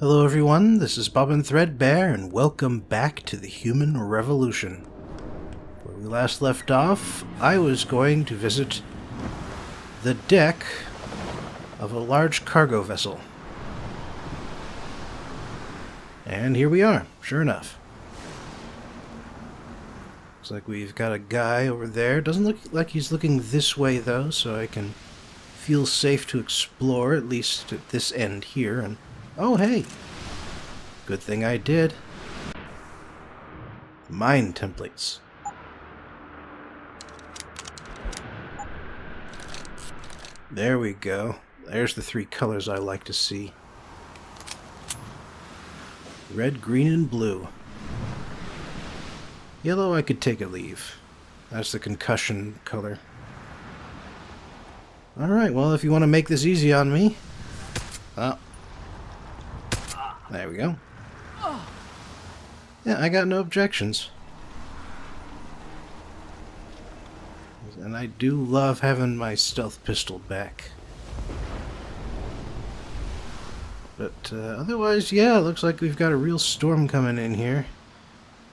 Hello everyone, this is Bobbin Threadbare, and welcome back to the Human Revolution. Where we last left off, I was going to visit the deck of a large cargo vessel. And here we are, sure enough. Looks like we've got a guy over there. Doesn't look like he's looking this way though, so I can feel safe to explore, at least at this end here. And oh hey, good thing I did. Mine templates. There we go. There's the three colors I like to see. Red, green, and blue. Yellow I could take a leave. That's the concussion color. Alright, well if you want to make this easy on me... Oh. There we go. Yeah, I got no objections. And I do love having my stealth pistol back. But otherwise, yeah, it looks like we've got a real storm coming in here.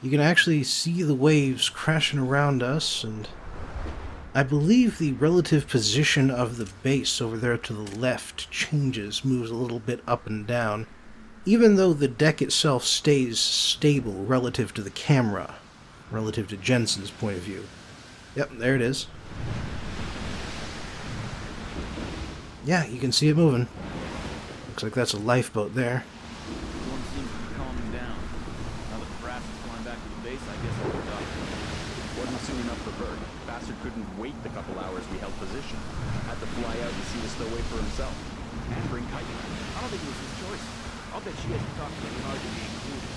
You can actually see the waves crashing around us, and I believe the relative position of the base over there to the left changes, moves a little bit up and down, even though the deck itself stays stable relative to the camera, relative to Jensen's point of view. Yep, there it is. Yeah, you can see it moving. Looks like that's a lifeboat there. Storm seems to be calming down. Now that the brass is flying back to the base, I guess I'll be done. Wasn't soon enough for Bert. Bastard couldn't wait the couple hours we held position. Had to fly out and see the stowaway for himself. And bring Kite. I don't think it was his choice. I'll bet she had to talk to Bernard to be included.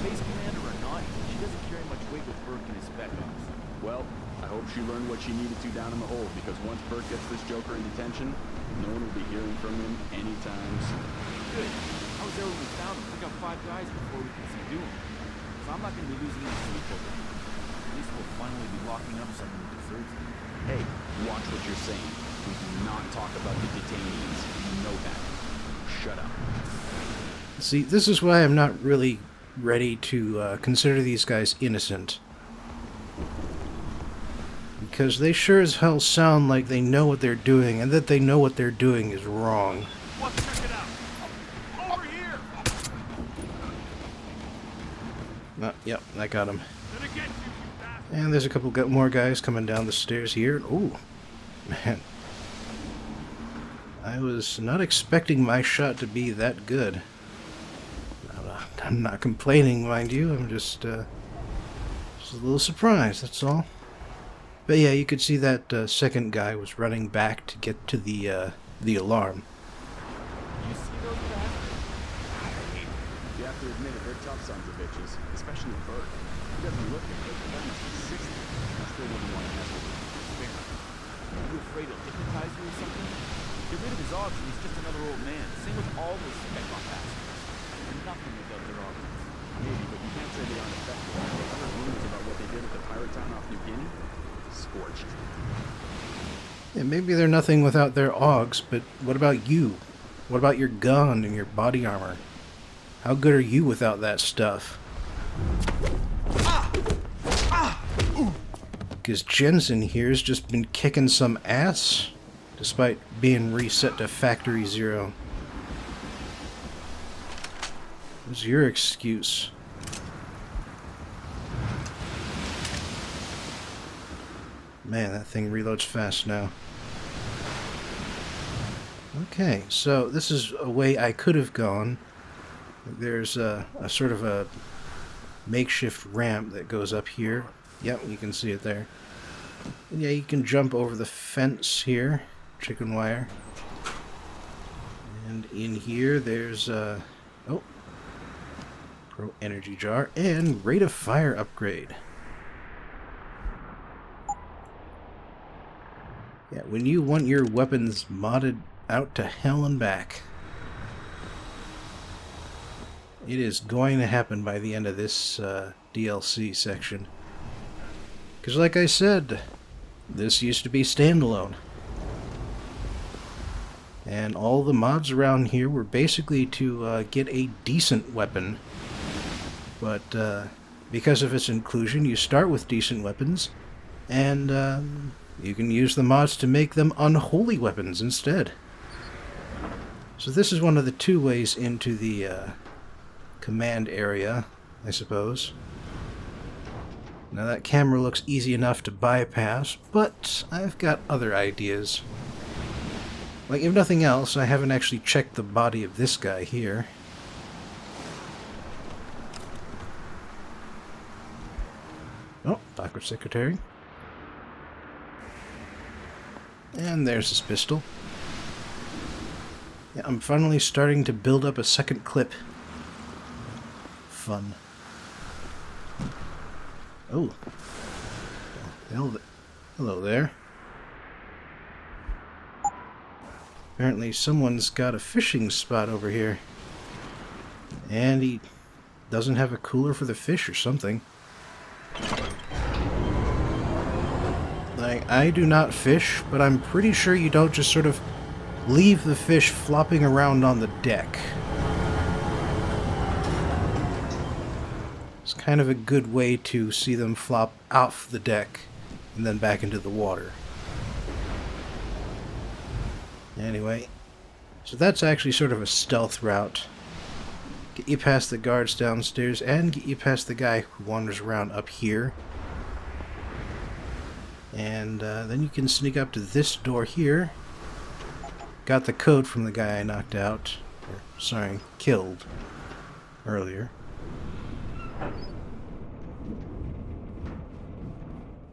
Base commander or not, she doesn't carry much weight with Bert and his spec ops. Well, I hope she learned what she needed to down in the hold, because once Bert gets this joker in detention, no one will be hearing from him anytime soon. Good. I was there when we found him. We got 5 guys before we can subdue him. So I'm not going to be losing any sleep over him. At least we'll finally be locking up someone who deserves it. Hey, watch what you're saying. We do not talk about the detainees. You know that. Shut up. See, this is why I'm not really ready to consider these guys innocent. Because they sure as hell sound like they know what they're doing, and that they know what they're doing is wrong. What? Check it out. Over here. Yep, I got him. And there's a couple more guys coming down the stairs here. Ooh, man. I was not expecting my shot to be that good. I'm not complaining, mind you. I'm just a little surprised, that's all. But yeah, you could see that second guy was running back to get to the alarm. You see those bastards? You have to admit it, they're tough sons of bitches, especially Bert. He doesn't look it, but the guy must be 60. I still wouldn't want to mess with him. Fair. Are you afraid he'll hypnotize you or something? Get rid of his odds and he's just another old man. Same with all those spec-off bastards. They're nothing without their odds. Maybe, but you can't say they aren't effective. I heard rumors about what they did at the pirate town off New Guinea. Scorched. Yeah, maybe they're nothing without their augs, but what about you? What about your gun and your body armor? How good are you without that stuff? Because Jensen here's just been kicking some ass, despite being reset to Factory 0. What's your excuse? Man, that thing reloads fast now. Okay, so this is a way I could have gone. There's a sort of a makeshift ramp that goes up here. Yep, you can see it there. And yeah, you can jump over the fence here. Chicken wire. And in here, there's oh, Pro Energy Jar and Rate of Fire upgrade. Yeah, when you want your weapons modded out to hell and back, it is going to happen by the end of this DLC section. Because like I said, this used to be standalone. And all the mods around here were basically to get a decent weapon. But because of its inclusion, you start with decent weapons, and you can use the mods to make them unholy weapons instead. So this is one of the 2 ways into the command area, I suppose. Now that camera looks easy enough to bypass, but I've got other ideas. Like, if nothing else, I haven't actually checked the body of this guy here. Oh, backward secretary. And there's his pistol. Yeah, I'm finally starting to build up a second clip. Fun. Oh. Hello there. Apparently someone's got a fishing spot over here. And he doesn't have a cooler for the fish or something. Like, I do not fish, but I'm pretty sure you don't just sort of leave the fish flopping around on the deck. It's kind of a good way to see them flop off the deck and then back into the water. Anyway, so that's actually sort of a stealth route. Get you past the guards downstairs and get you past the guy who wanders around up here. And then you can sneak up to this door here. Got the code from the guy I knocked out, or sorry, killed earlier.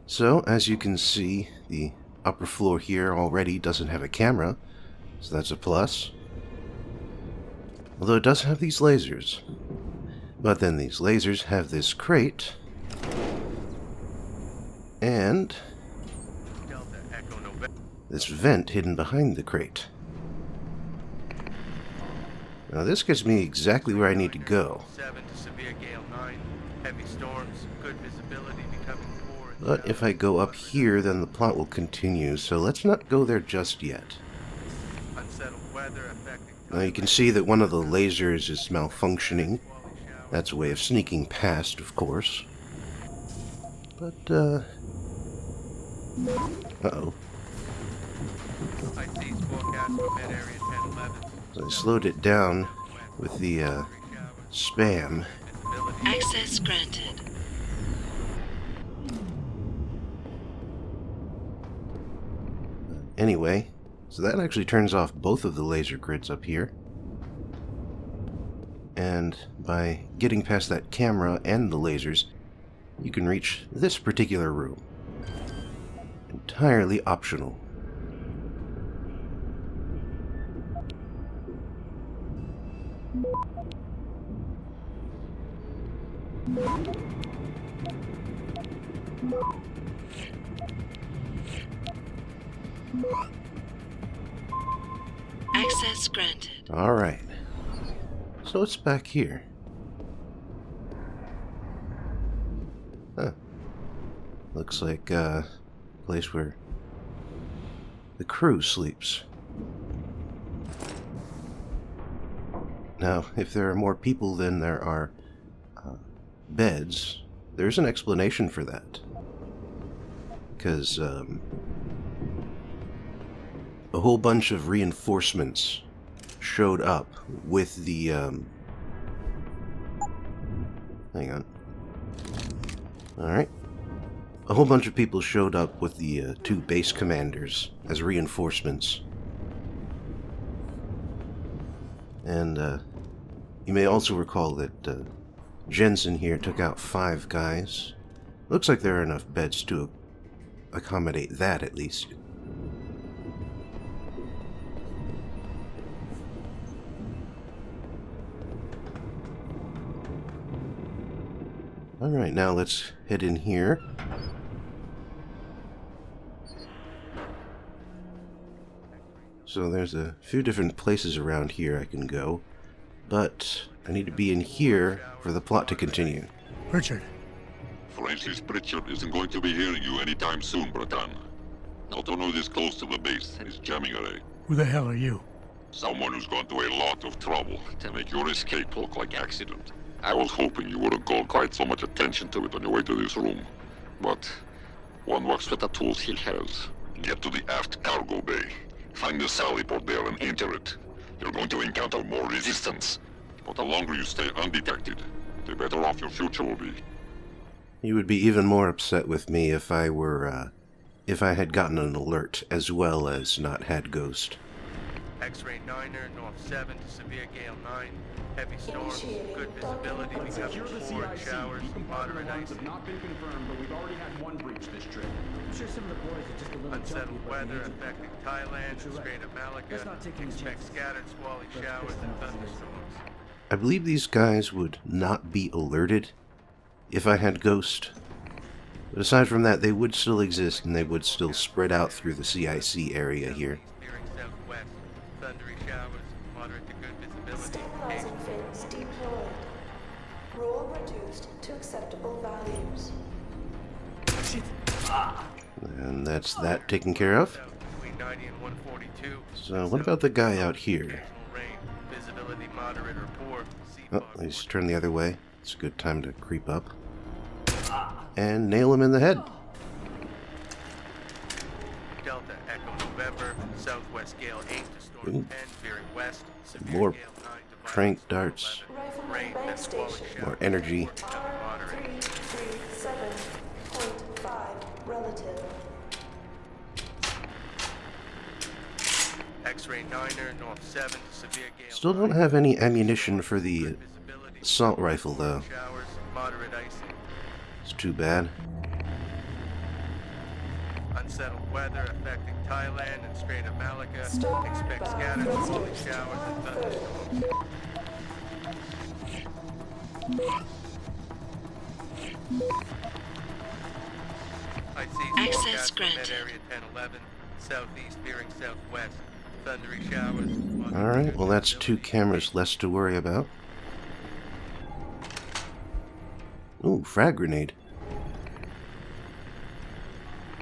So, as you can see, the upper floor here already doesn't have a camera, so that's a plus. Although it does have these lasers. But then these lasers have this crate, and this vent hidden behind the crate. Now this gets me exactly where I need to go. But if I go up here, then the plot will continue, so let's not go there just yet. Now you can see that one of the lasers is malfunctioning. That's a way of sneaking past, of course. But, uh-oh. So I slowed it down with the, spam. Access granted. Anyway, so that actually turns off both of the laser grids up here. And by getting past that camera and the lasers, you can reach this particular room. Entirely optional. Access granted. Alright. So it's back here. Huh. Looks like a place where the crew sleeps. Now, if there are more people than there are beds, there's an explanation for that. Because a whole bunch of reinforcements showed up with the hang on. Alright. A whole bunch of people showed up with the 2 base commanders as reinforcements. And you may also recall that Jensen here took out 5 guys. Looks like there are enough beds to accommodate that, at least. Alright, now let's head in here. So there's a few different places around here I can go, but I need to be in here for the plot to continue. Richard. Francis Pritchard isn't going to be hearing you anytime soon, Bratan. Not to know this close to the base is jamming array. Who the hell are you? Someone who's gone through a lot of trouble to make your escape look like accident. I was hoping you wouldn't call quite so much attention to it on your way to this room. But one works with the tools he has. Get to the aft cargo bay. Find the sally port there and enter it. You're going to encounter more resistance. But the longer you stay undetected, the better off your future will be. You would be even more upset with me if I were, if I had gotten an alert as well as not had Ghost. X-ray 9er, north 7 to severe gale 9. Heavy storms, good visibility, becoming poor and showers, moderate ice. Have not been confirmed, but we've already had one breach this trip. I'm sure some of the boys are just a little Unsettled jumpy, weather but affecting Thailand and Strait of Let's Malacca. not take any Expect chances. scattered squally showers and thunderstorms. I believe these guys would not be alerted if I had Ghost. But aside from that, they would still exist and they would still spread out through the CIC area here. Veering southwest, thundery showers, moderate to good visibility. Stabilizing fins deployed. Roll reduced to acceptable values. And that's that taken care of. South between 90 and 142. So what about the guy out here? Occasional rain, visibility moderate or poor. Sea Oh, fog he's warning. turned the other way. It's a good time to creep up. And nail him in the head. Delta Echo November, southwest gale 8 to storm Ooh. 10, veering west, severe More gale 9 to crank violent storm darts. 11. Rifleman Rain, bank then squally station. showers. More energy. Becoming moderate. R337.5 relative. X-ray 9er, north 7 to severe gale. Still don't have any ammunition for the Good visibility. assault rifle though. Showers, moderate icing. It's too bad. Unsettled weather affecting Thailand and Strait of Malacca. Starboard Expect bow scattered squally thrusters to showers and 1/3. thunderstorms. I see Access forecast for granted. mid-area 1011, southeast veering southwest, thundery showers. moderate Alright, to well good that's two visibility. cameras less to worry about. Ooh, frag grenade.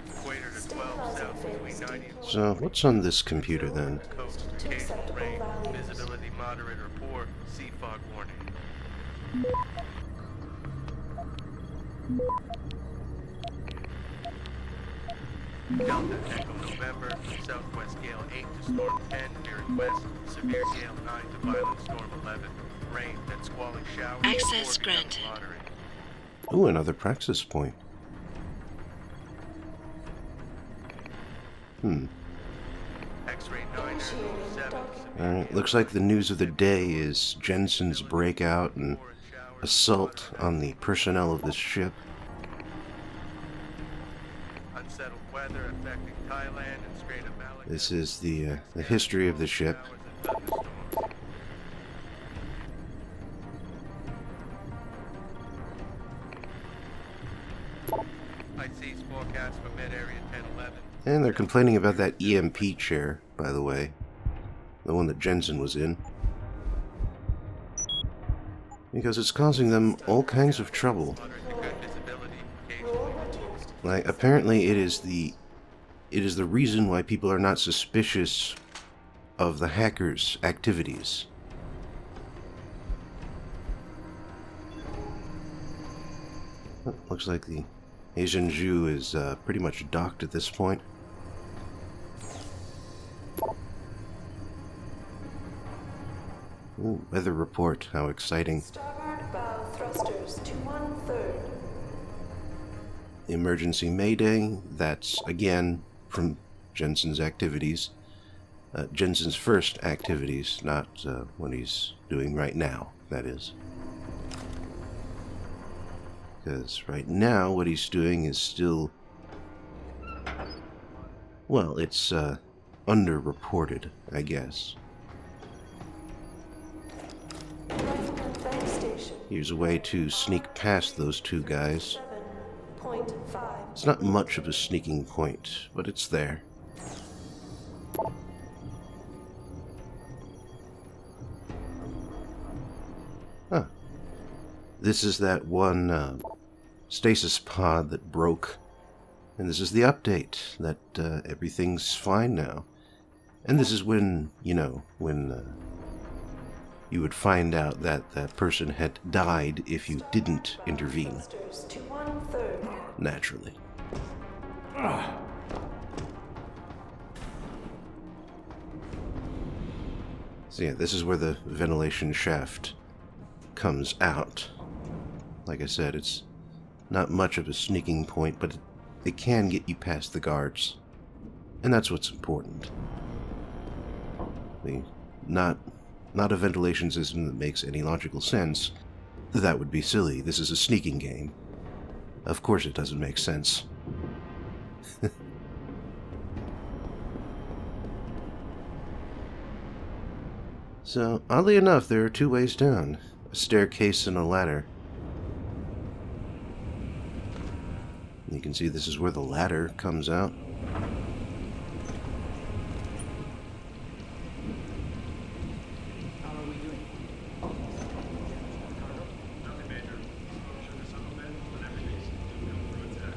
Equator to 12 south between 90 and So, what's on this computer then? coast, To occasional acceptable rain, values. visibility moderate or poor, sea fog warning. Delta Echo November, southwest gale 8 to storm 10, veering west, severe gale 9 to violent storm 11, rain, then squally showers. Access before becoming granted. moderate. Ooh, another praxis point. X-ray 9er, 7, Alright, looks like the news of the day is Jensen's breakout and assault on the personnel of this ship. unsettled weather affecting Thailand and Strait of Malacca. This is the history of the ship. Showers and thunderstorms. IC's forecast for mid-area 1011. And they're complaining about that EMP chair, by the way. The one that Jensen was in. Because it's causing them all kinds of trouble. Moderate to good visibility, occasional Roll reduced. Like, apparently it is the reason why people are not suspicious of the hackers' activities. Oh, looks like the Asian Jew is pretty much docked at this point. Ooh, weather report, how exciting. Starboard bow thrusters to 1/3. Emergency Mayday, that's again from Jensen's activities. Jensen's first activities, not what he's doing right now, that is. Because right now what he's doing is still, well, it's underreported, I guess. Rifleman bank station. Here's a way to sneak past those two guys. 7.5. It's not much of a sneaking point, but it's there. Huh. This is that one stasis pod that broke. And this is the update, that everything's fine now. And this is when, you would find out that that person had died if you didn't intervene. Thrusters to 1/3. Naturally. So yeah, this is where the ventilation shaft comes out. Like I said, it's not much of a sneaking point, but it can get you past the guards. And that's what's important. Not a ventilation system that makes any logical sense. That would be silly. This is a sneaking game. Of course it doesn't make sense. So, oddly enough, there are two ways down. A staircase and a ladder. You can see this is where the ladder comes out. How are we doing? Nothing major. Should have settlement when everything's doing through attack.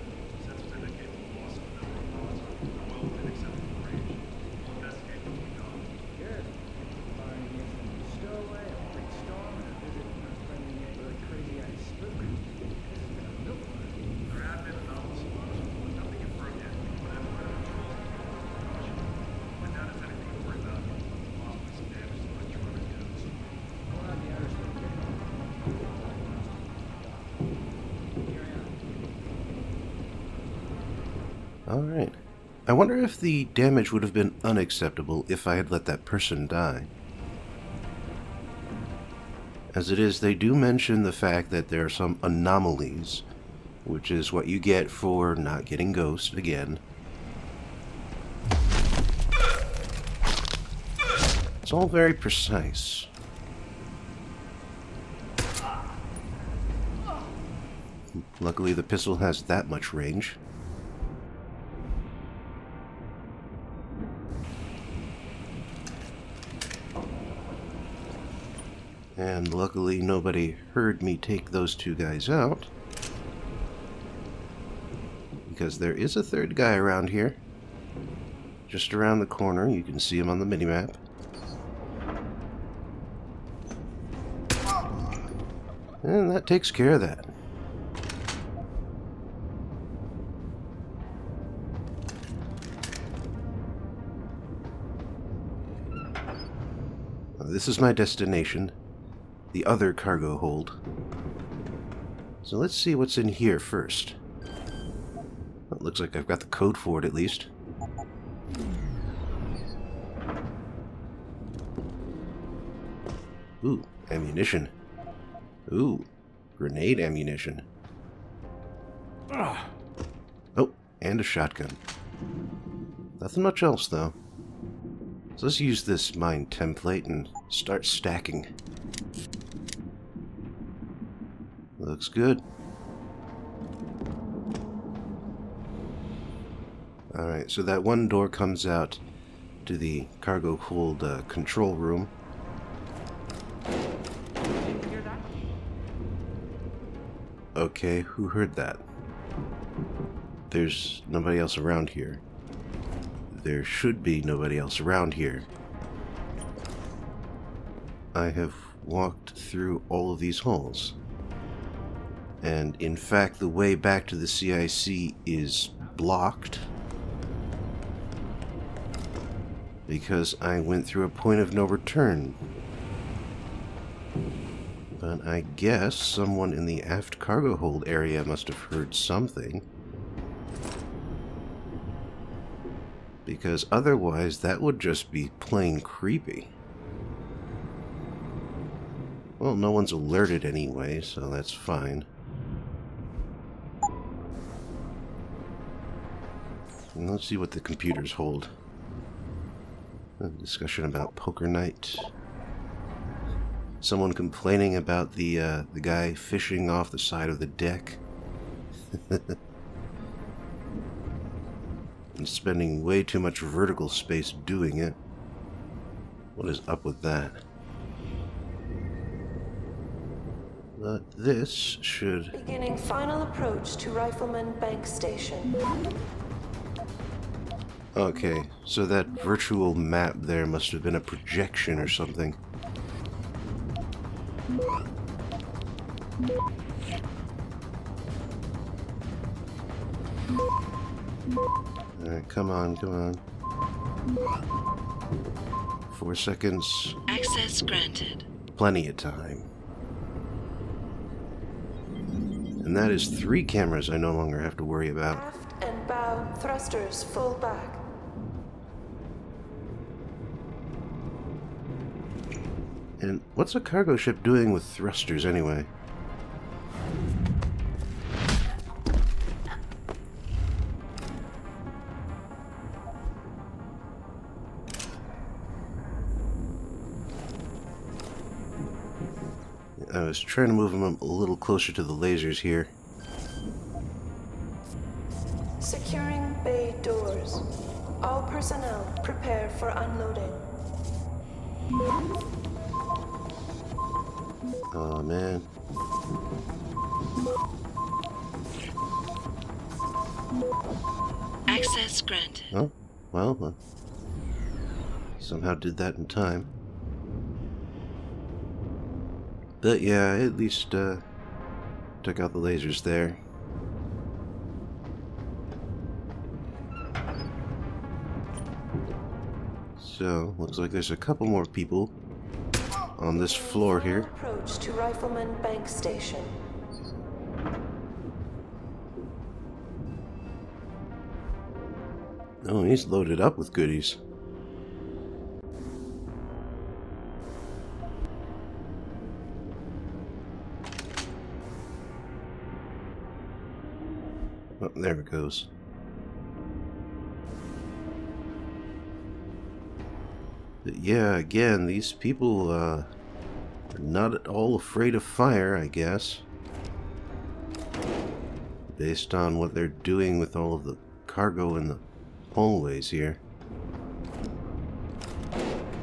Sensors indicate the loss of another pods are well within acceptable range. We'll investigate what we got. Good. Barring against a new stowaway, a big storm, and a visit from a friendly neighborhood crazy-eyed spook. This has been a milk run. There have been anomalies, but nothing confirmed yet. But I've heard of controls. But that is anything to worry about. Possibly some damage to electronic codes. We'll have the others look at it. Carry on. Alright. I wonder if the damage would have been unacceptable if I had let that person die. As it is, they do mention the fact that there are some anomalies, which is what you get for not getting Ghost again. It's all very precise. Luckily, the pistol has that much range. And luckily, nobody heard me take those two guys out. Because there is a third guy around here. Just around the corner, you can see him on the minimap. And that takes care of that. This is my destination, the other cargo hold. So let's see what's in here first. Well, it looks like I've got the code for it at least. Ooh, ammunition. Ooh, grenade ammunition. Oh, and a shotgun. Nothing much else though. So let's use this mine template and start stacking. Looks good. Alright, so that one door comes out to the cargo hold control room. Did you hear that? Okay, who heard that? There's nobody else around here. There should be nobody else around here. I have walked through all of these halls. And in fact, the way back to the CIC is blocked. Because I went through a point of no return. But I guess someone in the aft cargo hold area must have heard something. Because otherwise, that would just be plain creepy. Well, no one's alerted anyway, so that's fine. And let's see what the computers hold. A discussion about poker night. Someone complaining about the guy fishing off the side of the deck. And spending way too much vertical space doing it. What is up with that? But this should... Beginning final approach to Rifleman Bank Station. Okay, so that virtual map there must have been a projection or something. Alright, come on, come on. 4 seconds. Access granted. Plenty of time. And that is 3 cameras I no longer have to worry about. Aft and bow thrusters full back. And what's a cargo ship doing with thrusters anyway? I was trying to move them a little closer to the lasers here. Securing bay doors. All personnel prepare for unloading. Oh man. Access granted. Oh, well, somehow did that in time. But yeah, at least took out the lasers there. So, looks like there's a couple more people on this floor here. Approach to Rifleman Bank Station. Oh, he's loaded up with goodies. Oh, there it goes. But yeah, again, these people are not at all afraid of fire, I guess. Based on what they're doing with all of the cargo in the hallways here.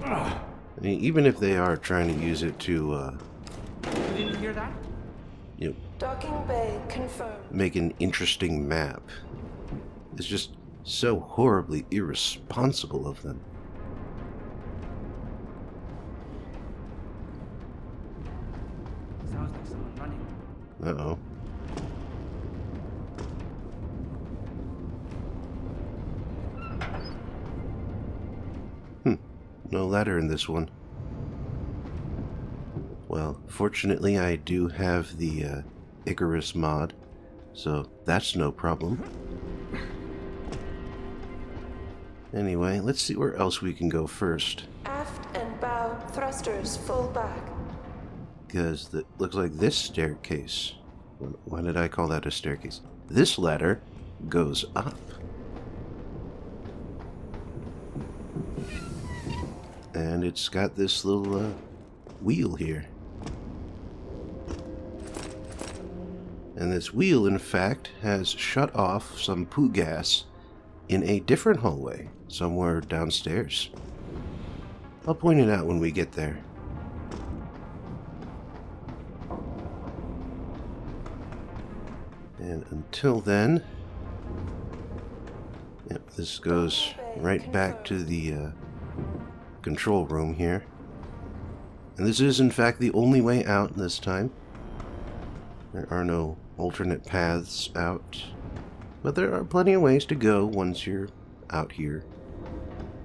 I mean, even if they are trying to use it to, Did you hear that? you know, Docking bay confirmed. make an interesting map. It's just so horribly irresponsible of them. Sounds like someone running. Uh-oh. No ladder in this one. Well, fortunately I do have the Icarus mod, so that's no problem. Anyway, let's see where else we can go first. Aft and bow thrusters full back. Because it looks like this staircase. Why did I call that a staircase? This ladder goes up. And it's got this little wheel here. And this wheel, in fact, has shut off some poo gas in a different hallway, somewhere downstairs. I'll point it out when we get there. And until then, yep, this goes right back to the control room here. And this is in fact the only way out this time. There are no alternate paths out, but there are plenty of ways to go once you're out here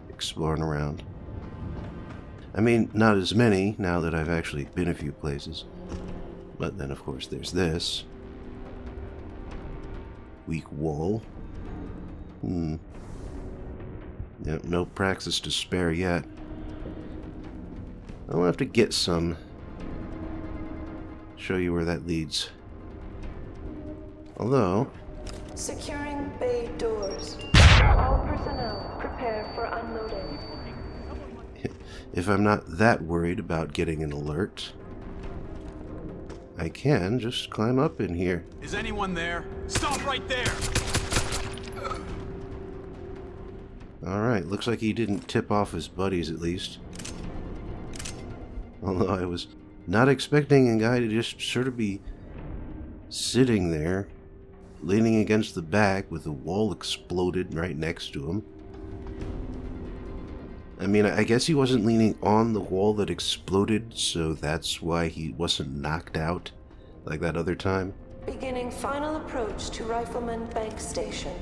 exploring around. I mean, not as many now that I've actually been a few places. But then of course there's this. Weak wall. Yep, no praxis to spare yet. I'll have to get some. Show you where that leads. Although, Securing bay doors. All personnel prepare for unloading. if I'm not that worried about getting an alert, I can just climb up in here. Is anyone there? Stop right there! Alright, looks like he didn't tip off his buddies at least. Although I was not expecting a guy to just sort of be sitting there, leaning against the back with the wall exploded right next to him. I mean, I guess he wasn't leaning on the wall that exploded, so that's why he wasn't knocked out like that other time. Beginning final approach to Rifleman Bank Station.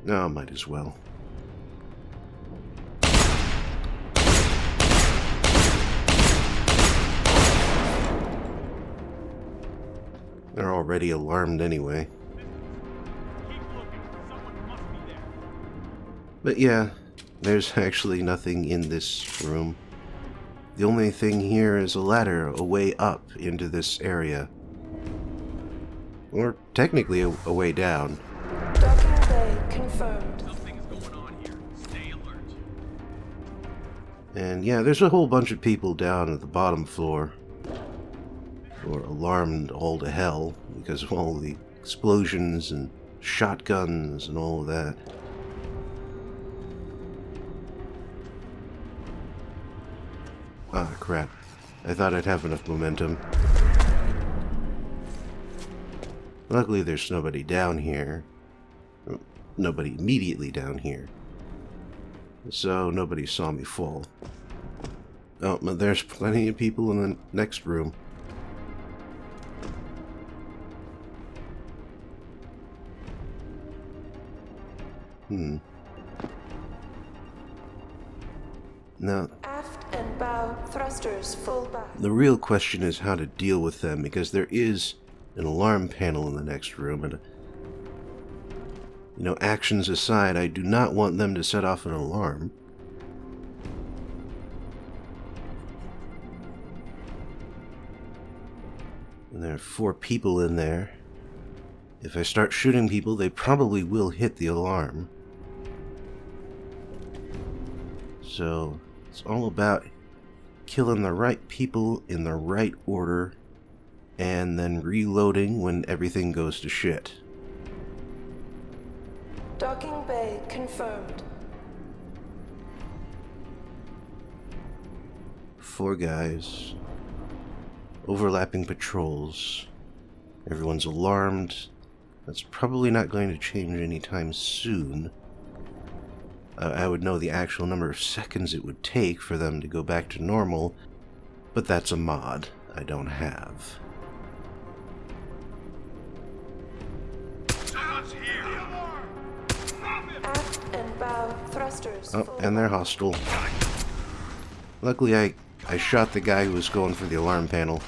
No, might as well. They're already alarmed anyway. Keep looking. Someone must be there. But yeah, there's actually nothing in this room. The only thing here is a ladder a way up into this area. Or technically a way down. Docking bay confirmed. Something's going on here. Stay alert. And yeah, there's a whole bunch of people down at the bottom floor. Or alarmed all to hell because of all the explosions and shotguns and all of that. Ah, crap. I thought I'd have enough momentum. Luckily there's nobody down here. Nobody immediately down here. So nobody saw me fall. Oh, but there's plenty of people in the next room. Now, Aft and bow thrusters full back. the real question is how to deal with them, because there is an alarm panel in the next room, and, you know, actions aside, I do not want them to set off an alarm. And there are 4 people in there. If I start shooting people, they probably will hit the alarm. So, it's all about killing the right people in the right order, and then reloading when everything goes to shit. Docking bay confirmed. 4 guys. Overlapping patrols. Everyone's alarmed. That's probably not going to change anytime soon. I would know the actual number of seconds it would take for them to go back to normal, but that's a mod I don't have. Someone's here. Aft and bow thrusters Oh, full and they're hostile. Luckily, I shot the guy who was going for the alarm panel.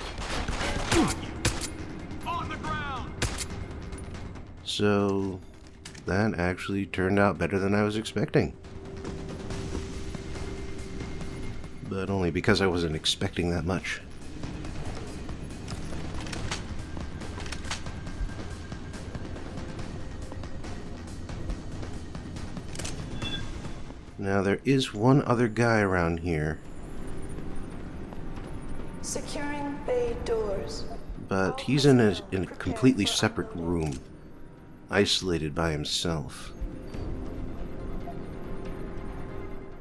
On the ground. So, that actually turned out better than I was expecting. But only because I wasn't expecting that much. Now, there is one other guy around here, Securing bay doors. but he's in a completely separate room, isolated by himself.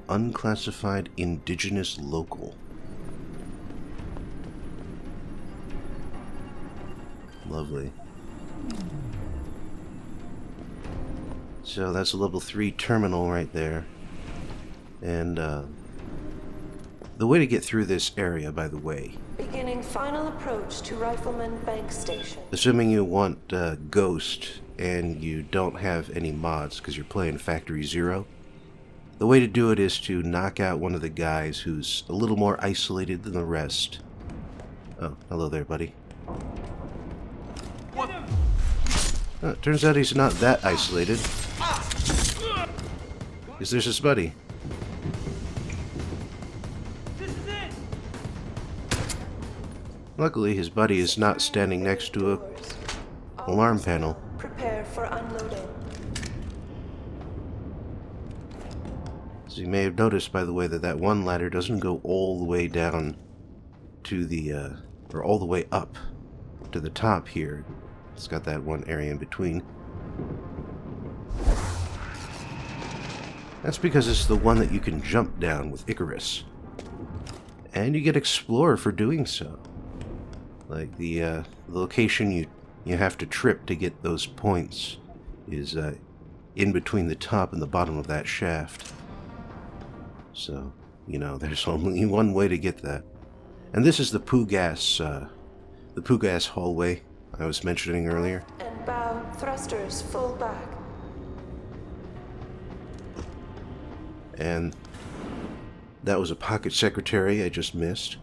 Unclassified indigenous local. Lovely. So that's a level 3 terminal right there. And the way to get through this area, by the way, Beginning final approach to Rifleman Bank Station. assuming you want Ghost and you don't have any mods because you're playing Factory 0, the way to do it is to knock out one of the guys who's a little more isolated than the rest. Oh, hello there, buddy. What? It turns out he's not that isolated. Because there's his buddy. This is it. Luckily, his buddy is not standing next to a Doors. alarm panel. Prepare for unloading. So you may have noticed, by the way, that that one ladder doesn't go all the way down to the, or all the way up to the top here. It's got that one area in between. That's because it's the one that you can jump down with Icarus. And you get Explorer for doing so. Like, the location you have to trip to get those points is in between the top and the bottom of that shaft. So, you know, there's only one way to get that. And this is the poo gas hallway I was mentioning earlier. And bow thrusters full back. And that was a pocket secretary I just missed.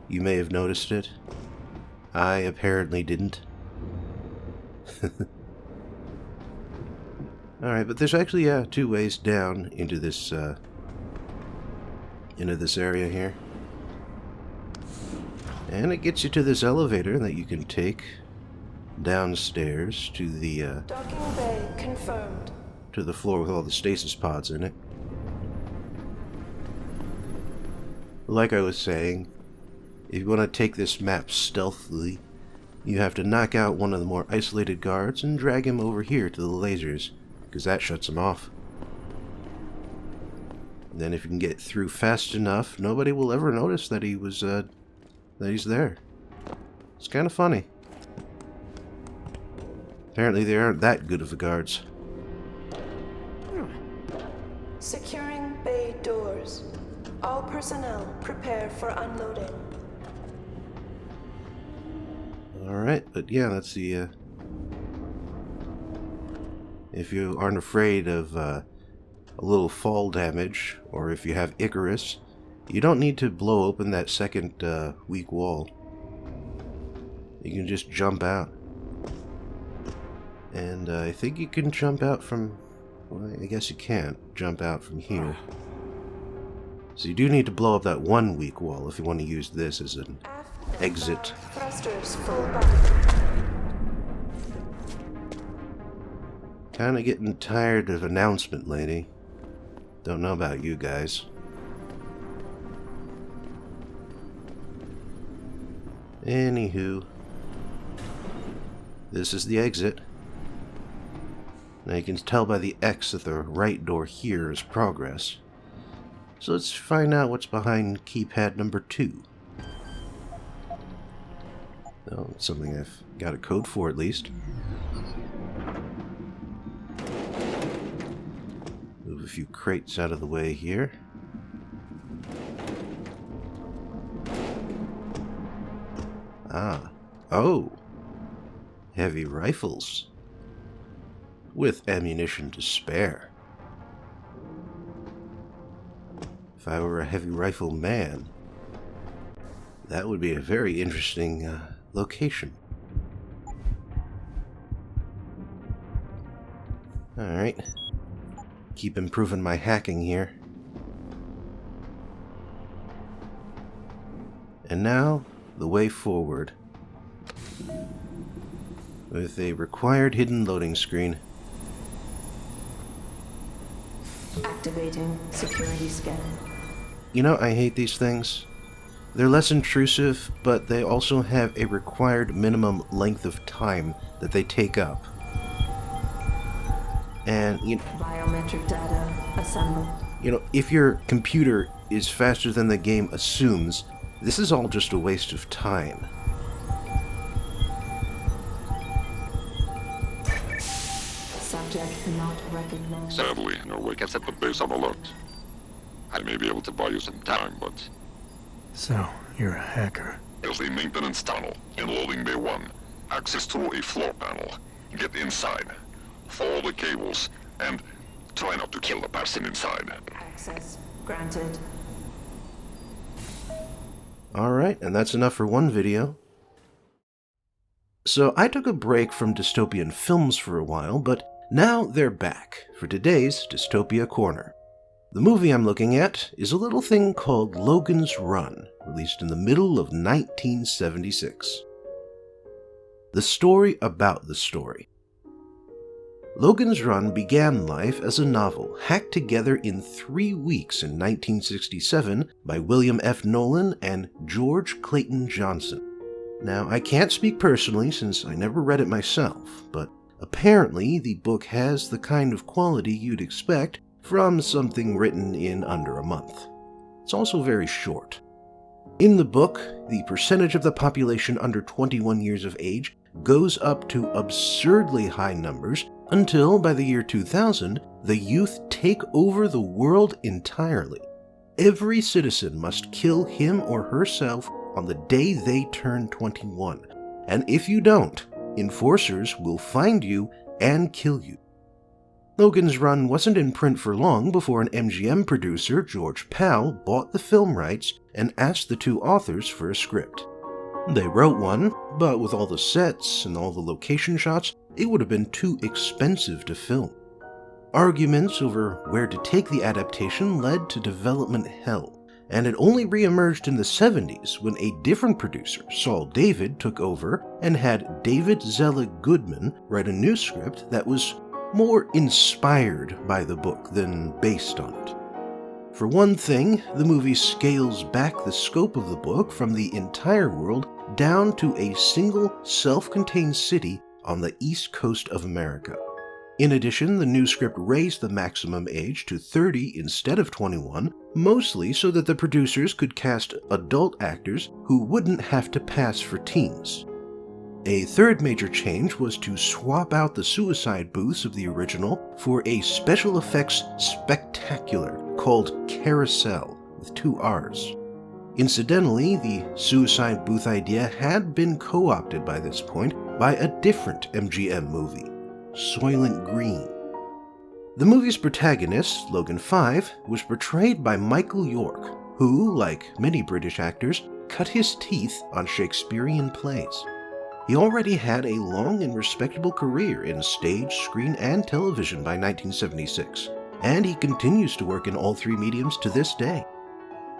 You may have noticed it. I apparently didn't. Alright, but there's actually 2 ways down into this area here. And it gets you to this elevator that you can take downstairs to the Docking bay confirmed. to the floor with all the stasis pods in it. Like I was saying, if you want to take this map stealthily, you have to knock out one of the more isolated guards and drag him over here to the lasers, because that shuts him off. And then if you can get through fast enough, nobody will ever notice that he's there. It's kind of funny. Apparently they aren't that good of the guards. Securing bay doors. All personnel prepare for unloading. Alright, but yeah, that's the, if you aren't afraid of a little fall damage, or if you have Icarus, you don't need to blow open that second weak wall. You can just jump out. And I think you can jump out from... well, I guess you can't jump out from here. So you do need to blow up that one weak wall if you want to use this as an exit. Thrusters full back. Kinda getting tired of announcement, lady. Don't know about you guys. Anywho. This is the exit. Now you can tell by the X that the right door here is progress. So let's find out what's behind keypad number 2. Oh, it's something I've got a code for at least. Move a few crates out of the way here. Ah. Oh! Heavy rifles. With ammunition to spare. If I were a heavy rifle man, that would be a very interesting location. Alright. Keep improving my hacking here. And now, the way forward. With a required hidden loading screen. Activating security scan. You know, I hate these things. They're less intrusive, but they also have a required minimum length of time that they take up. And, Biometric data assembled. you know, if your computer is faster than the game assumes, this is all just a waste of time. Subject not recognized. Sadly, no way can set the base on alert. I may be able to buy you some time, but So, you're a hacker. there's a maintenance tunnel in loading bay 1. Access through a floor panel. Get inside. Follow the cables, and try not to kill the person inside. Access granted. Alright, and that's enough for one video. So I took a break from dystopian films for a while, but now they're back for today's Dystopia Corner. The movie I'm looking at is a little thing called Logan's Run, released in the middle of 1976. The story about the story. Logan's Run began life as a novel hacked together in 3 weeks in 1967 by William F. Nolan and George Clayton Johnson. Now, I can't speak personally since I never read it myself, but apparently the book has the kind of quality you'd expect from something written in under a month. It's also very short. In the book, the percentage of the population under 21 years of age goes up to absurdly high numbers until, by the year 2000, the youth take over the world entirely. Every citizen must kill him or herself on the day they turn 21, and if you don't, enforcers will find you and kill you. Logan's run wasn't in print for long before an MGM producer, George Pal, bought the film rights and asked the two authors for a script. They wrote one, but with all the sets and all the location shots, it would have been too expensive to film. Arguments over where to take the adaptation led to development hell, and it only re-emerged in the 70s when a different producer, Saul David, took over and had David Zella Goodman write a new script that was more inspired by the book than based on it. For one thing, the movie scales back the scope of the book from the entire world down to a single self-contained city on the east coast of America. In addition, the new script raised the maximum age to 30 instead of 21, mostly so that the producers could cast adult actors who wouldn't have to pass for teens. A third major change was to swap out the suicide booths of the original for a special effects spectacular called Carousel with 2 R's. Incidentally, the suicide booth idea had been co-opted by this point by a different MGM movie, Soylent Green. The movie's protagonist, Logan 5, was portrayed by Michael York, who, like many British actors, cut his teeth on Shakespearean plays. He already had a long and respectable career in stage, screen, and television by 1976, and he continues to work in all 3 mediums to this day.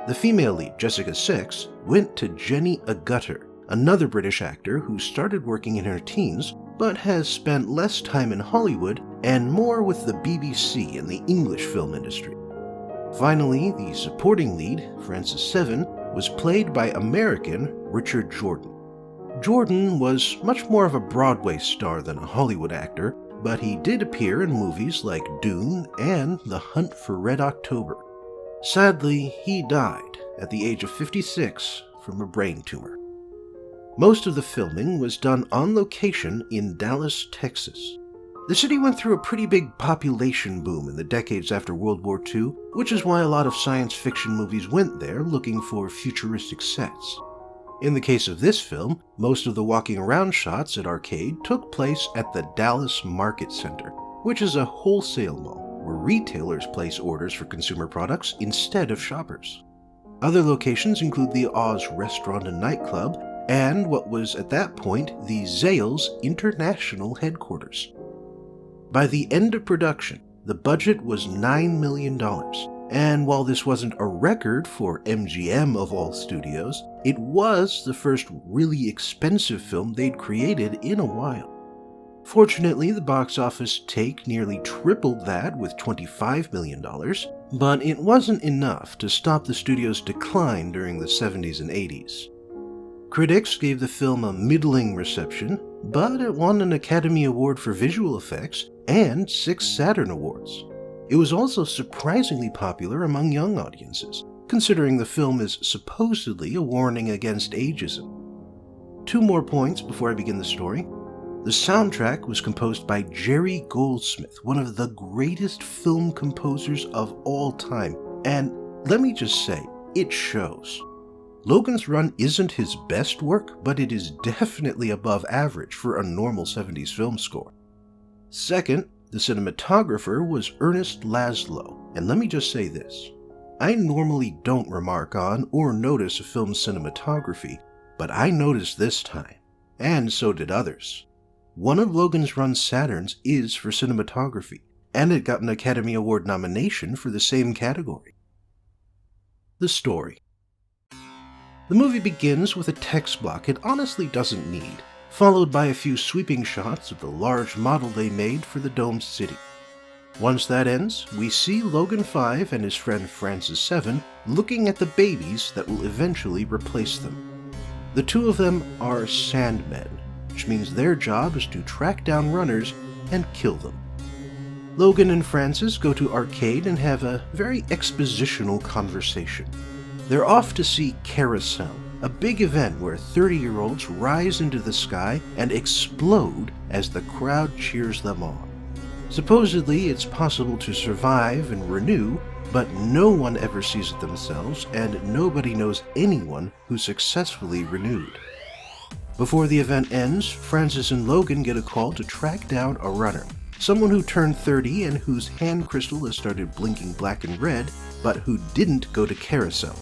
The female lead, Jessica Six, went to Jenny Agutter, another British actor who started working in her teens, but has spent less time in Hollywood and more with the BBC and the English film industry. Finally, the supporting lead, Francis Seven, was played by American Richard Jordan. Jordan was much more of a Broadway star than a Hollywood actor, but he did appear in movies like Dune and The Hunt for Red October. Sadly, he died at the age of 56 from a brain tumor. Most of the filming was done on location in Dallas, Texas. The city went through a pretty big population boom in the decades after World War II, which is why a lot of science fiction movies went there looking for futuristic sets. In the case of this film, most of the walking around shots at Arcade took place at the Dallas Market Center, which is a wholesale mall where retailers place orders for consumer products instead of shoppers. Other locations include the Oz Restaurant and Nightclub and what was at that point the Zales International Headquarters. By the end of production, the budget was $9 million, and while this wasn't a record for MGM of all studios, it was the first really expensive film they'd created in a while. Fortunately, the box office take nearly tripled that with $25 million, but it wasn't enough to stop the studio's decline during the 70s and 80s. Critics gave the film a middling reception, but it won an Academy Award for Visual Effects and 6 Saturn Awards. It was also surprisingly popular among young audiences, considering the film is supposedly a warning against ageism. 2 more points before I begin the story. The soundtrack was composed by Jerry Goldsmith, one of the greatest film composers of all time, and let me just say, it shows. Logan's Run isn't his best work, but it is definitely above average for a normal 70s film score. Second, the cinematographer was Ernest Laszlo, and let me just say this. I normally don't remark on or notice a film's cinematography, but I noticed this time, and so did others. One of Logan's Run Saturns is for cinematography, and it got an Academy Award nomination for the same category. The story. The movie begins with a text block it honestly doesn't need, followed by a few sweeping shots of the large model they made for the domed city. Once that ends, we see Logan 5 and his friend Francis 7 looking at the babies that will eventually replace them. The 2 of them are Sandmen, which means their job is to track down runners and kill them. Logan and Francis go to Arcade and have a very expositional conversation. They're off to see Carousel, a big event where 30-year-olds rise into the sky and explode as the crowd cheers them on. Supposedly, it's possible to survive and renew, but no one ever sees it themselves, and nobody knows anyone who successfully renewed. Before the event ends, Francis and Logan get a call to track down a runner, someone who turned 30 and whose hand crystal has started blinking black and red, but who didn't go to carousel.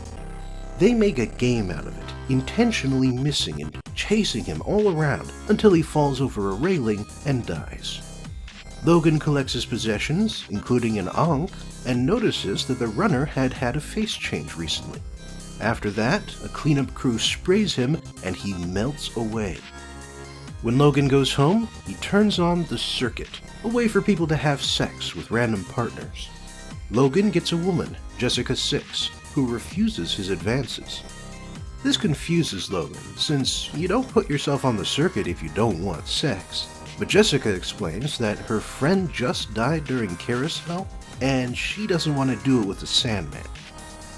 They make a game out of it, intentionally missing and chasing him all around until he falls over a railing and dies. Logan collects his possessions, including an ankh, and notices that the runner had had a face change recently. After that, a cleanup crew sprays him and he melts away. When Logan goes home, he turns on the circuit, a way for people to have sex with random partners. Logan gets a woman, Jessica 6, who refuses his advances. This confuses Logan, since you don't put yourself on the circuit if you don't want sex. But Jessica explains that her friend just died during carousel, and she doesn't want to do it with the Sandman.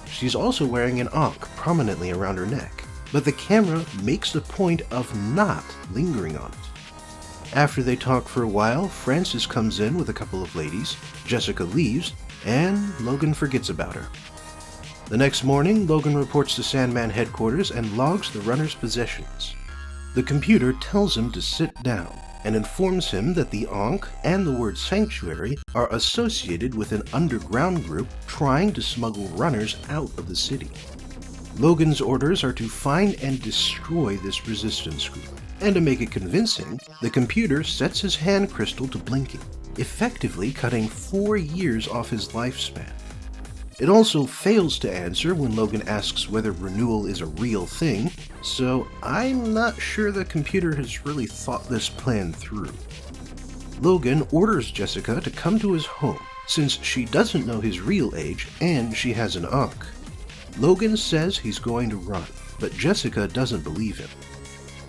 She's also wearing an ankh prominently around her neck, but the camera makes a point of not lingering on it. After they talk for a while, Francis comes in with a couple of ladies, Jessica leaves, and Logan forgets about her. The next morning, Logan reports to Sandman headquarters and logs the runner's possessions. The computer tells him to sit down, and informs him that the ankh and the word sanctuary are associated with an underground group trying to smuggle runners out of the city. Logan's orders are to find and destroy this resistance group, and to make it convincing, the computer sets his hand crystal to blinking, effectively cutting 4 years off his lifespan. It also fails to answer when Logan asks whether renewal is a real thing, so I'm not sure the computer has really thought this plan through. Logan orders Jessica to come to his home, since she doesn't know his real age and she has an ankh. Logan says he's going to run, but Jessica doesn't believe him.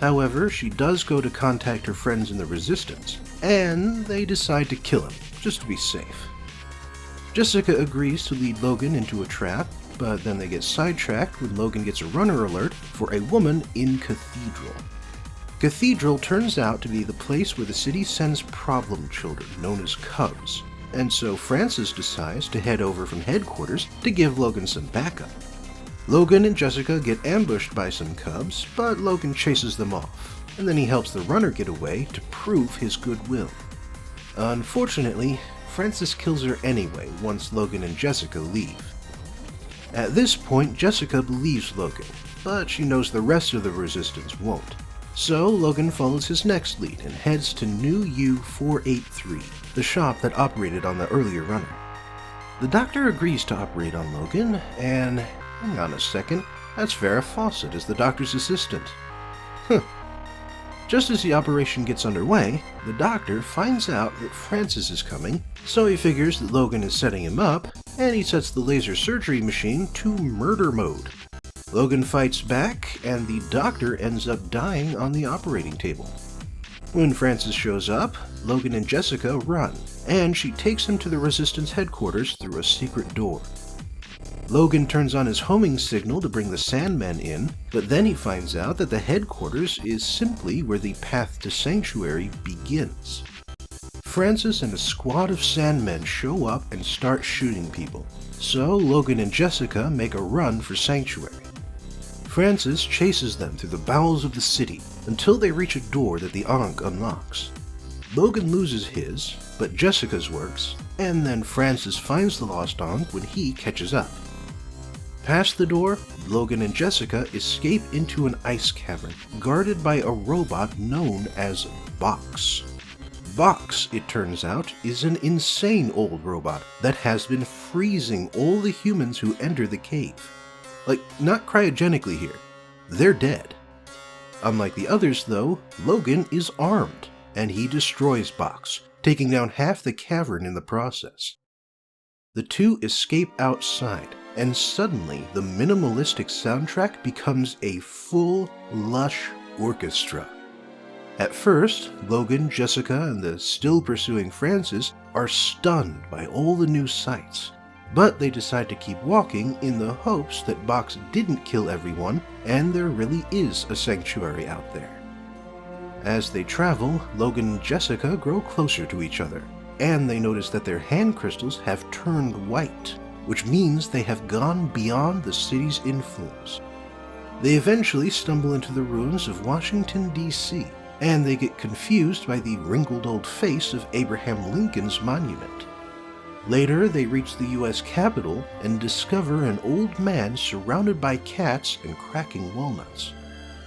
However, she does go to contact her friends in the Resistance, and they decide to kill him, just to be safe. Jessica agrees to lead Logan into a trap, but then they get sidetracked when Logan gets a runner alert for a woman in Cathedral. Cathedral turns out to be the place where the city sends problem children, known as Cubs, and so Francis decides to head over from headquarters to give Logan some backup. Logan and Jessica get ambushed by some Cubs, but Logan chases them off, and then he helps the runner get away to prove his goodwill. Unfortunately, Francis kills her anyway once Logan and Jessica leave. At this point, Jessica believes Logan, but she knows the rest of the Resistance won't. So Logan follows his next lead and heads to New U-483, the shop that operated on the earlier runner. The doctor agrees to operate on Logan, and hang on a second, that's Farrah Fawcett as the doctor's assistant. Just as the operation gets underway, the doctor finds out that Francis is coming, so he figures that Logan is setting him up, and he sets the laser surgery machine to murder mode. Logan fights back, and the doctor ends up dying on the operating table. When Francis shows up, Logan and Jessica run, and she takes him to the Resistance headquarters through a secret door. Logan turns on his homing signal to bring the Sandman in, but then he finds out that the headquarters is simply where the path to Sanctuary begins. Francis and a squad of Sandmen show up and start shooting people, so Logan and Jessica make a run for Sanctuary. Francis chases them through the bowels of the city until they reach a door that the ankh unlocks. Logan loses his, but Jessica's works, and then Francis finds the lost ankh when he catches up. Past the door, Logan and Jessica escape into an ice cavern, guarded by a robot known as Box. Box, it turns out, is an insane old robot that has been freezing all the humans who enter the cave. Like, not cryogenically here. They're dead. Unlike the others, though, Logan is armed, and he destroys Box, taking down half the cavern in the process. The two escape outside, and suddenly the minimalistic soundtrack becomes a full, lush orchestra. At first, Logan, Jessica, and the still pursuing Francis are stunned by all the new sights, But they decide to keep walking in the hopes that Box didn't kill everyone and there really is a sanctuary out there. As they travel, Logan and Jessica grow closer to each other, and they notice that their hand crystals have turned white, which means they have gone beyond the city's influence. They eventually stumble into the ruins of Washington, D.C., and they get confused by the wrinkled old face of Abraham Lincoln's monument. Later, they reach the U.S. Capitol and discover an old man surrounded by cats and cracking walnuts.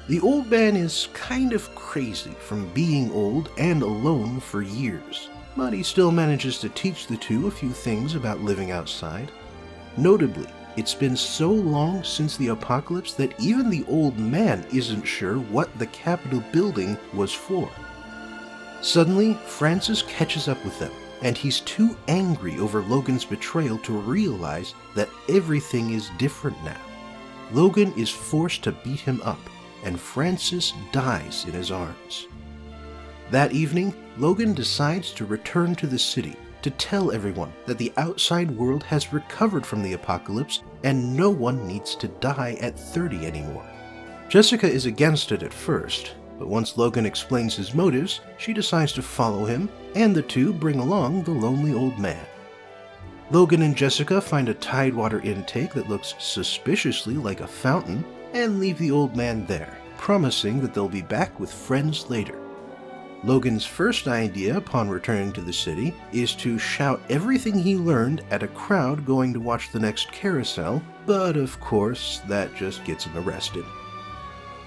The old man is kind of crazy from being old and alone for years, but he still manages to teach the two a few things about living outside. Notably, it's been so long since the apocalypse that even the old man isn't sure what the Capitol building was for. Suddenly, Francis catches up with them, and he's too angry over Logan's betrayal to realize that everything is different now. Logan is forced to beat him up, and Francis dies in his arms. That evening, Logan decides to return to the city to tell everyone that the outside world has recovered from the apocalypse and no one needs to die at 30 anymore. Jessica is against it at first, but once Logan explains his motives, she decides to follow him, and the two bring along the lonely old man. Logan and Jessica find a tidewater intake that looks suspiciously like a fountain and leave the old man there, promising that they'll be back with friends later. Logan's first idea upon returning to the city is to shout everything he learned at a crowd going to watch the next carousel, but of course that just gets him arrested.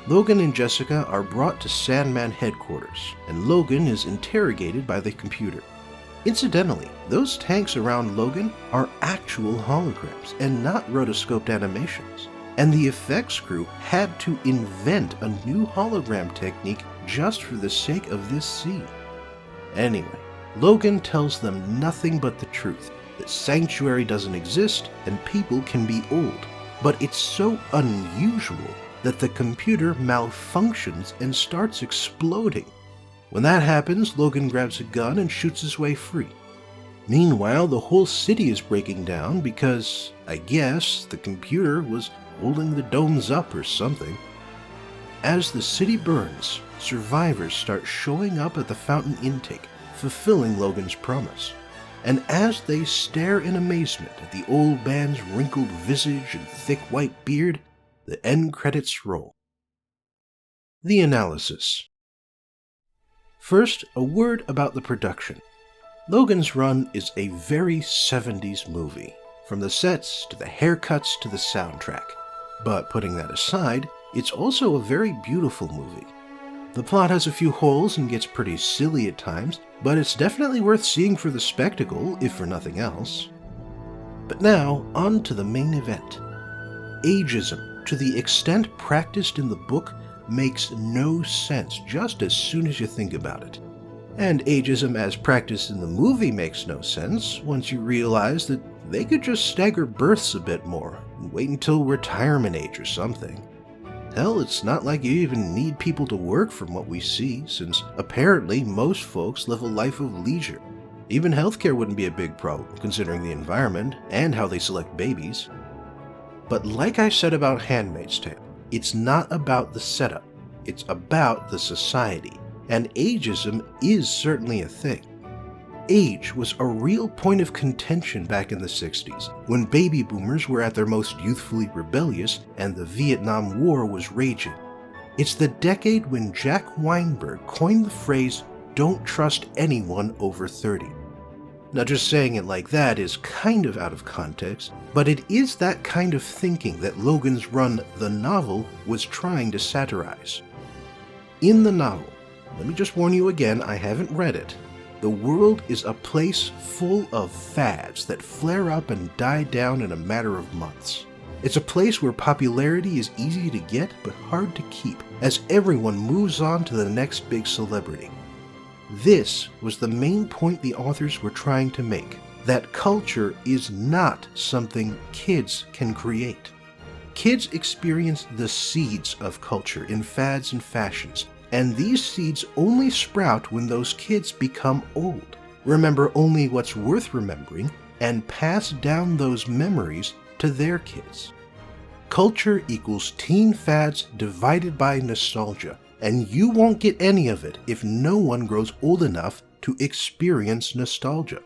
Logan and Jessica are brought to Sandman headquarters, and Logan is interrogated by the computer. Incidentally, those tanks around Logan are actual holograms and not rotoscoped animations, and the effects crew had to invent a new hologram technique just for the sake of this scene. Anyway, Logan tells them nothing but the truth, that Sanctuary doesn't exist and people can be old, but it's so unusual that the computer malfunctions and starts exploding. When that happens, Logan grabs a gun and shoots his way free. Meanwhile, the whole city is breaking down because, I guess, the computer was holding the domes up or something. As the city burns, survivors start showing up at the fountain intake, fulfilling Logan's promise. And as they stare in amazement at the old man's wrinkled visage and thick white beard, the end credits roll. The analysis. First, a word about the production. Logan's Run is a very 70s movie, from the sets to the haircuts to the soundtrack. But putting that aside, it's also a very beautiful movie. The plot has a few holes and gets pretty silly at times, but it's definitely worth seeing for the spectacle, if for nothing else. But now, on to the main event. Ageism, to the extent practiced in the book, makes no sense just as soon as you think about it. And ageism as practiced in the movie makes no sense once you realize that they could just stagger births a bit more and wait until retirement age or something. Hell, it's not like you even need people to work from what we see, since apparently most folks live a life of leisure. Even healthcare wouldn't be a big problem, considering the environment and how they select babies. But like I said about Handmaid's Tale, it's not about the setup, it's about the society, and ageism is certainly a thing. Age was a real point of contention back in the 60s, when baby boomers were at their most youthfully rebellious and the Vietnam War was raging. It's the decade when Jack Weinberg coined the phrase, "Don't trust anyone over 30." Now, just saying it like that is kind of out of context, but it is that kind of thinking that Logan's Run, the novel, was trying to satirize. In the novel, let me just warn you again, I haven't read it. The world is a place full of fads that flare up and die down in a matter of months. It's a place where popularity is easy to get but hard to keep, as everyone moves on to the next big celebrity. This was the main point the authors were trying to make, that culture is not something kids can create. Kids experience the seeds of culture in fads and fashions, and these seeds only sprout when those kids become old. Remember only what's worth remembering, and pass down those memories to their kids. Culture equals teen fads divided by nostalgia, and you won't get any of it if no one grows old enough to experience nostalgia.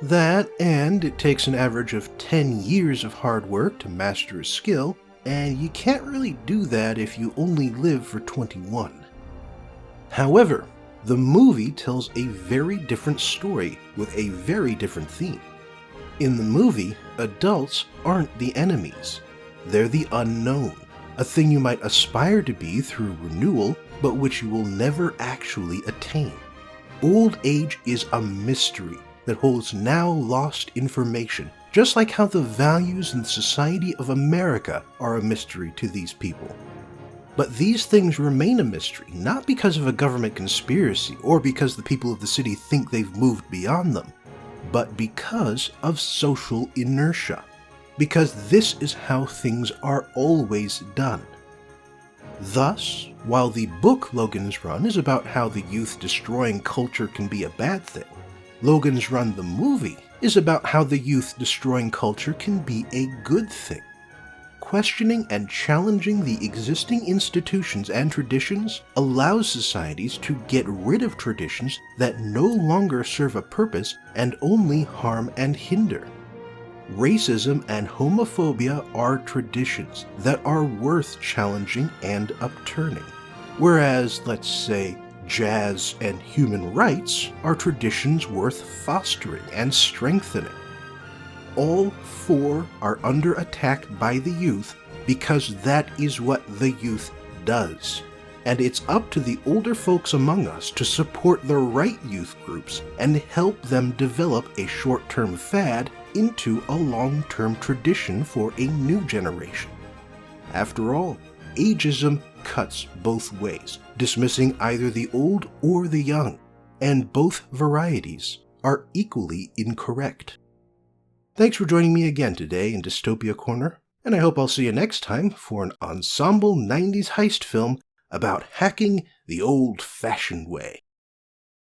That, and it takes an average of 10 years of hard work to master a skill, and you can't really do that if you only live for 21. However, the movie tells a very different story with a very different theme. In the movie, adults aren't the enemies. They're the unknown, a thing you might aspire to be through renewal, but which you will never actually attain. Old age is a mystery that holds now lost information, just like how the values and society of America are a mystery to these people. But these things remain a mystery, not because of a government conspiracy or because the people of the city think they've moved beyond them, but because of social inertia. Because this is how things are always done. Thus, while the book Logan's Run is about how the youth destroying culture can be a bad thing, Logan's Run the movie is about how the youth destroying culture can be a good thing. Questioning and challenging the existing institutions and traditions allows societies to get rid of traditions that no longer serve a purpose and only harm and hinder. Racism and homophobia are traditions that are worth challenging and upturning, whereas, let's say, jazz and human rights are traditions worth fostering and strengthening. All four are under attack by the youth because that is what the youth does. And it's up to the older folks among us to support the right youth groups and help them develop a short-term fad into a long-term tradition for a new generation. After all, ageism cuts both ways, dismissing either the old or the young, and both varieties are equally incorrect. Thanks for joining me again today in Dystopia Corner, and I hope I'll see you next time for an ensemble 90s heist film about hacking the old-fashioned way.